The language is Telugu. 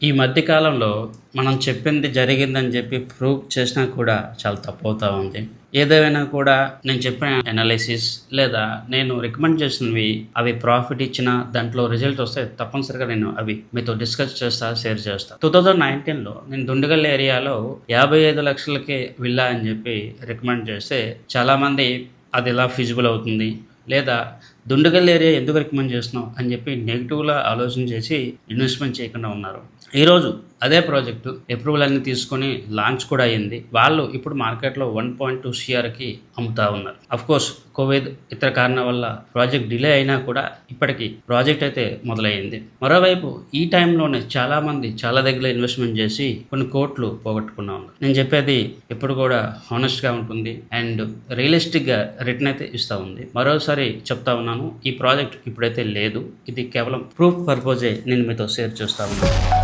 ఈ మధ్య కాలంలో మనం చెప్పింది జరిగిందని చెప్పి ప్రూవ్ చేసినా కూడా చాలా తప్పవుతా ఉంది. ఏదేమైనా కూడా నేను చెప్పిన అనాలిసిస్ లేదా నేను రికమెండ్ చేసినవి అవి ప్రాఫిట్ ఇచ్చిన దాంట్లో రిజల్ట్ వస్తే తప్పనిసరిగా నేను అవి మీతో డిస్కస్ చేస్తా, షేర్ చేస్తా. 2019లో నేను దుండిగల్ ఏరియాలో 55 లక్షలకి విల్లా అని చెప్పి రికమెండ్ చేస్తే చాలామంది అది ఎలా ఫిజిబుల్ అవుతుంది, లేదా దుండిగల్ ఏరియా ఎందుకు రికమెండ్ చేస్తున్నావు అని చెప్పి నెగిటివ్గా ఆలోచన చేసి ఇన్వెస్ట్మెంట్ చేయకుండా ఉన్నారు. ఈరోజు అదే ప్రాజెక్టు అప్రూవల్ అన్ని తీసుకొని లాంచ్ కూడా అయ్యింది. వాళ్ళు ఇప్పుడు మార్కెట్లో 1.2 CRకి అమ్ముతా ఉన్నారు. అఫ్కోర్స్ కోవిడ్ ఇతర కారణాల వల్ల ప్రాజెక్ట్ డిలే అయినా కూడా ఇప్పటికీ ప్రాజెక్ట్ అయితే మొదలైంది. మరోవైపు ఈ టైంలోనే చాలామంది చాలా దగ్గర ఇన్వెస్ట్మెంట్ చేసి కొన్ని కోట్లు పోగొట్టుకున్నా ఉన్నారు. నేను చెప్పేది ఎప్పుడు కూడా హానెస్ట్గా ఉంటుంది అండ్ రియలిస్టిక్గా రిటర్న్ అయితే ఇస్తూ ఉంది. మరోసారి చెప్తా ఉన్నాను, ఈ ప్రాజెక్ట్ ఇప్పుడైతే లేదు. ఇది కేవలం ప్రూఫ్ పర్పజే నేను మీతో షేర్ చేస్తా ఉన్నాను.